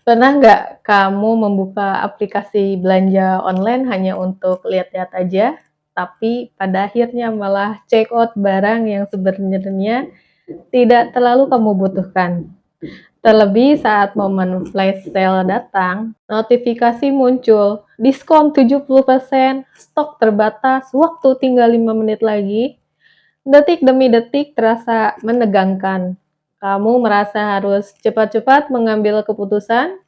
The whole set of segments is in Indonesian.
Pernah nggak kamu membuka aplikasi belanja online hanya untuk lihat-lihat aja, tapi pada akhirnya malah check out barang yang sebenarnya tidak terlalu kamu butuhkan? Terlebih saat momen flash sale datang, notifikasi muncul, diskon 70%, stok terbatas, waktu tinggal 5 menit lagi. Detik demi detik terasa menegangkan. Kamu merasa harus cepat-cepat mengambil keputusan,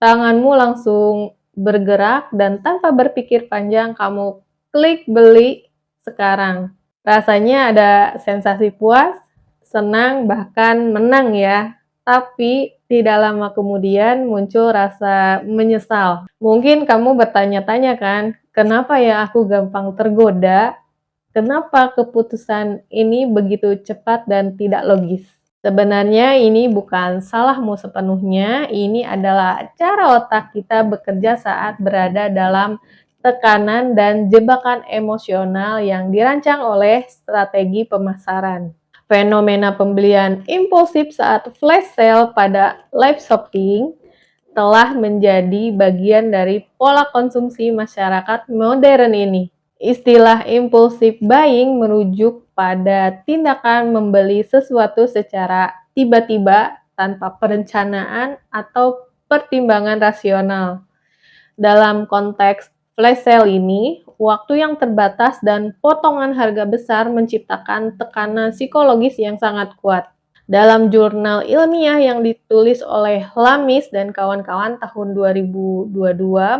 tanganmu langsung bergerak dan tanpa berpikir panjang kamu klik beli sekarang. Rasanya ada sensasi puas, senang, bahkan menang ya. Tapi tidak lama kemudian muncul rasa menyesal. Mungkin kamu bertanya-tanya kan, kenapa ya aku gampang tergoda? Kenapa keputusan ini begitu cepat dan tidak logis? Sebenarnya ini bukan salahmu sepenuhnya, ini adalah cara otak kita bekerja saat berada dalam tekanan dan jebakan emosional yang dirancang oleh strategi pemasaran. Fenomena pembelian impulsif saat flash sale pada live shopping telah menjadi bagian dari pola konsumsi masyarakat modern ini. Istilah impulsive buying merujuk pada tindakan membeli sesuatu secara tiba-tiba tanpa perencanaan atau pertimbangan rasional. Dalam konteks flash sale ini, waktu yang terbatas dan potongan harga besar menciptakan tekanan psikologis yang sangat kuat. Dalam jurnal ilmiah yang ditulis oleh Lamis dan kawan-kawan tahun 2022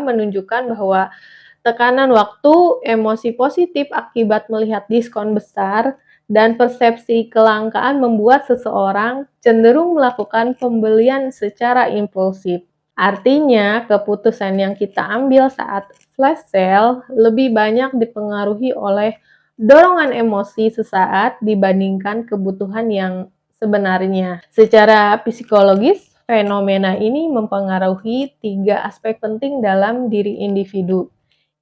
menunjukkan bahwa tekanan waktu, emosi positif akibat melihat diskon besar, dan persepsi kelangkaan membuat seseorang cenderung melakukan pembelian secara impulsif. Artinya, keputusan yang kita ambil saat flash sale lebih banyak dipengaruhi oleh dorongan emosi sesaat dibandingkan kebutuhan yang sebenarnya. Secara psikologis, fenomena ini mempengaruhi 3 aspek penting dalam diri individu,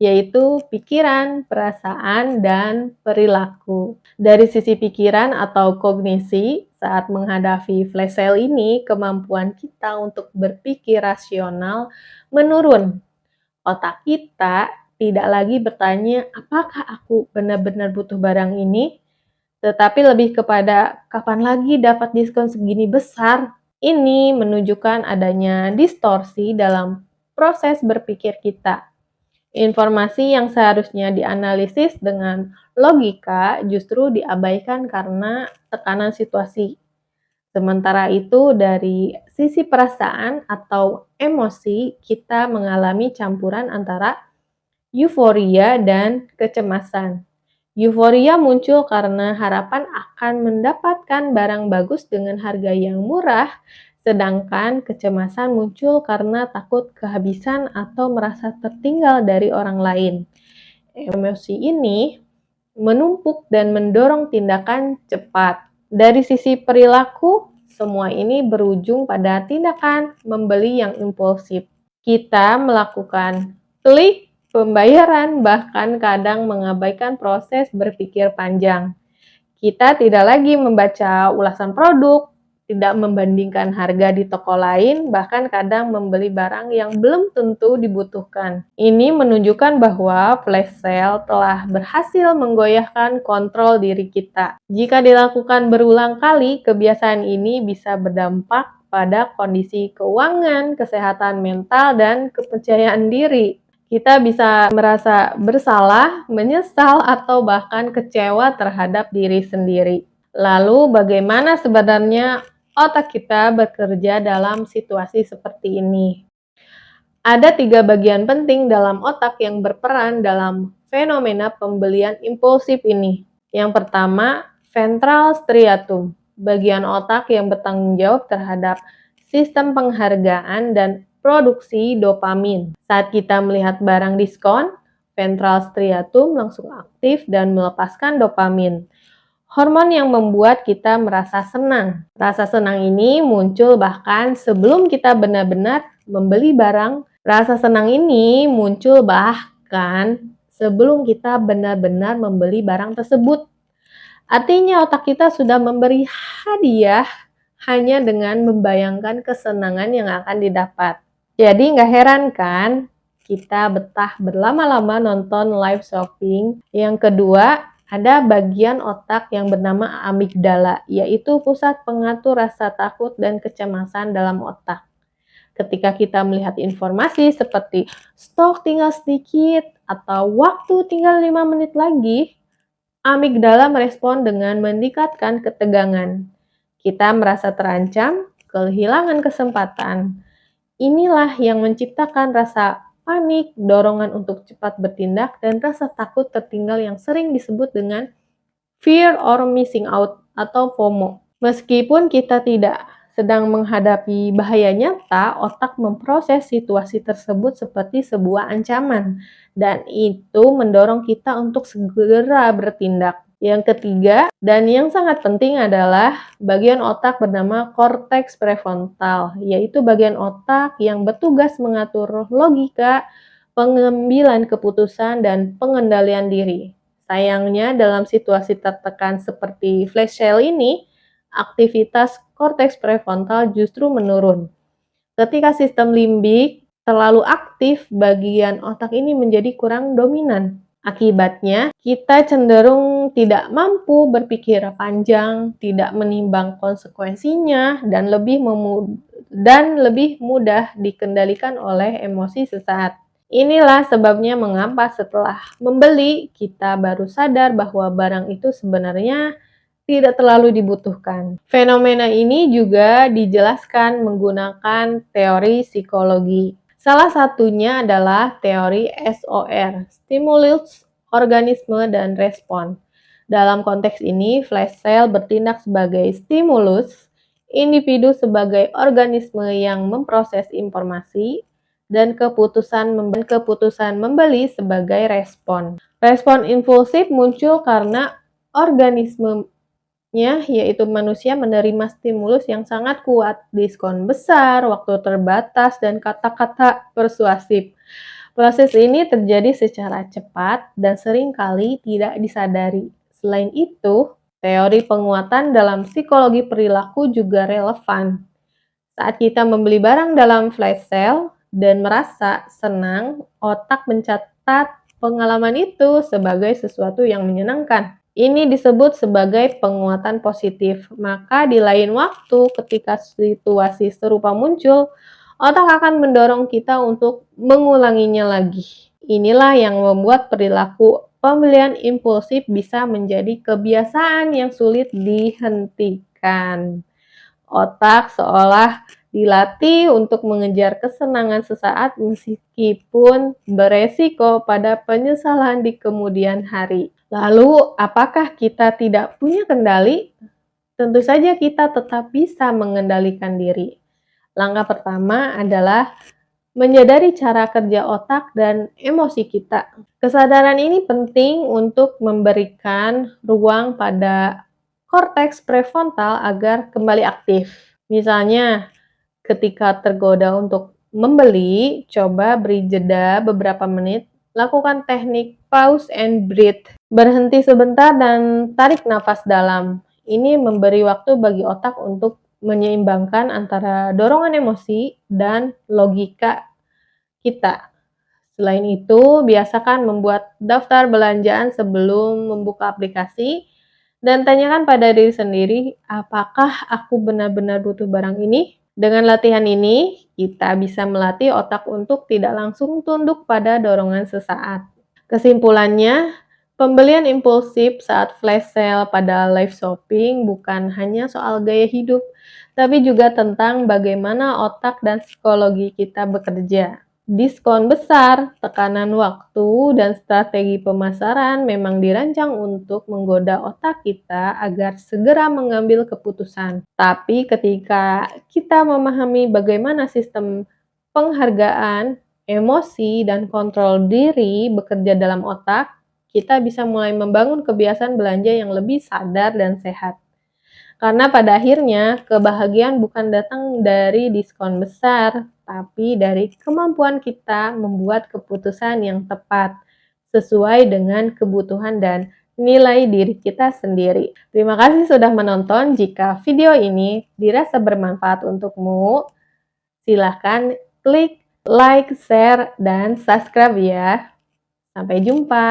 yaitu pikiran, perasaan, dan perilaku. Dari sisi pikiran atau kognisi, saat menghadapi flash sale ini, kemampuan kita untuk berpikir rasional menurun. Otak kita tidak lagi bertanya, apakah aku benar-benar butuh barang ini? Tetapi lebih kepada, kapan lagi dapat diskon segini besar? Ini menunjukkan adanya distorsi dalam proses berpikir kita. Informasi yang seharusnya dianalisis dengan logika justru diabaikan karena tekanan situasi. Sementara itu, dari sisi perasaan atau emosi, kita mengalami campuran antara euforia dan kecemasan. Euforia muncul karena harapan akan mendapatkan barang bagus dengan harga yang murah, sedangkan kecemasan muncul karena takut kehabisan atau merasa tertinggal dari orang lain. Emosi ini menumpuk dan mendorong tindakan cepat. Dari sisi perilaku, semua ini berujung pada tindakan membeli yang impulsif. Kita melakukan klik, pembayaran, bahkan kadang mengabaikan proses berpikir panjang. Kita tidak lagi membaca ulasan produk, tidak membandingkan harga di toko lain, bahkan kadang membeli barang yang belum tentu dibutuhkan. Ini menunjukkan bahwa flash sale telah berhasil menggoyahkan kontrol diri kita. Jika dilakukan berulang kali, kebiasaan ini bisa berdampak pada kondisi keuangan, kesehatan mental, dan kepercayaan diri. Kita bisa merasa bersalah, menyesal, atau bahkan kecewa terhadap diri sendiri. Lalu, bagaimana sebenarnya otak kita bekerja dalam situasi seperti ini? Ada 3 bagian penting dalam otak yang berperan dalam fenomena pembelian impulsif ini. Yang pertama, ventral striatum, bagian otak yang bertanggung jawab terhadap sistem penghargaan dan produksi dopamin. Saat kita melihat barang diskon, ventral striatum langsung aktif dan melepaskan dopamin, hormon yang membuat kita merasa senang. Rasa senang ini muncul bahkan sebelum kita benar-benar membeli barang. Rasa senang ini muncul bahkan sebelum kita benar-benar membeli barang tersebut. Artinya otak kita sudah memberi hadiah hanya dengan membayangkan kesenangan yang akan didapat. Jadi nggak heran kan kita betah berlama-lama nonton live shopping. Yang kedua, ada bagian otak yang bernama amigdala, yaitu pusat pengatur rasa takut dan kecemasan dalam otak. Ketika kita melihat informasi seperti stok tinggal sedikit atau waktu tinggal 5 menit lagi, amigdala merespon dengan meningkatkan ketegangan. Kita merasa terancam, kehilangan kesempatan. Inilah yang menciptakan rasa panik, dorongan untuk cepat bertindak, dan rasa takut tertinggal yang sering disebut dengan fear or missing out atau FOMO. Meskipun kita tidak sedang menghadapi bahaya nyata, otak memproses situasi tersebut seperti sebuah ancaman, dan itu mendorong kita untuk segera bertindak. Yang ketiga, dan yang sangat penting adalah bagian otak bernama korteks prefrontal, yaitu bagian otak yang bertugas mengatur logika, pengambilan keputusan, dan pengendalian diri. Sayangnya, dalam situasi tertekan seperti flash sale ini, aktivitas korteks prefrontal justru menurun. Ketika sistem limbik terlalu aktif, bagian otak ini menjadi kurang dominan. Akibatnya, kita cenderung tidak mampu berpikir panjang, tidak menimbang konsekuensinya, dan lebih mudah dikendalikan oleh emosi sesaat. Inilah sebabnya mengapa setelah membeli, kita baru sadar bahwa barang itu sebenarnya tidak terlalu dibutuhkan. Fenomena ini juga dijelaskan menggunakan teori psikologi. Salah satunya adalah teori SOR, stimulus, organisme, dan respon. Dalam konteks ini, flash sale bertindak sebagai stimulus, individu sebagai organisme yang memproses informasi, dan keputusan membeli sebagai respon. Respon impulsif muncul karena organisme yaitu manusia menerima stimulus yang sangat kuat, diskon besar, waktu terbatas, dan kata-kata persuasif. Proses ini terjadi secara cepat dan seringkali tidak disadari. Selain itu, teori penguatan dalam psikologi perilaku juga relevan. Saat kita membeli barang dalam flash sale dan merasa senang, otak mencatat pengalaman itu sebagai sesuatu yang menyenangkan. Ini disebut sebagai penguatan positif. Maka di lain waktu ketika situasi serupa muncul, otak akan mendorong kita untuk mengulanginya lagi. Inilah yang membuat perilaku pembelian impulsif bisa menjadi kebiasaan yang sulit dihentikan. Otak seolah dilatih untuk mengejar kesenangan sesaat meskipun beresiko pada penyesalan di kemudian hari. Lalu, apakah kita tidak punya kendali? Tentu saja kita tetap bisa mengendalikan diri. Langkah pertama adalah menyadari cara kerja otak dan emosi kita. Kesadaran ini penting untuk memberikan ruang pada korteks prefrontal agar kembali aktif. Misalnya, ketika tergoda untuk membeli, coba beri jeda beberapa menit, lakukan teknik pause and breathe. Berhenti sebentar dan tarik nafas dalam. Ini memberi waktu bagi otak untuk menyeimbangkan antara dorongan emosi dan logika kita. Selain itu, biasakan membuat daftar belanjaan sebelum membuka aplikasi dan tanyakan pada diri sendiri, apakah aku benar-benar butuh barang ini? Dengan latihan ini, kita bisa melatih otak untuk tidak langsung tunduk pada dorongan sesaat. Kesimpulannya, pembelian impulsif saat flash sale pada live shopping bukan hanya soal gaya hidup, tapi juga tentang bagaimana otak dan psikologi kita bekerja. Diskon besar, tekanan waktu, dan strategi pemasaran memang dirancang untuk menggoda otak kita agar segera mengambil keputusan. Tapi ketika kita memahami bagaimana sistem penghargaan, emosi, dan kontrol diri bekerja dalam otak, kita bisa mulai membangun kebiasaan belanja yang lebih sadar dan sehat. Karena pada akhirnya, kebahagiaan bukan datang dari diskon besar, tapi dari kemampuan kita membuat keputusan yang tepat, sesuai dengan kebutuhan dan nilai diri kita sendiri. Terima kasih sudah menonton. Jika video ini dirasa bermanfaat untukmu, silahkan klik like, share, dan subscribe ya. Sampai jumpa.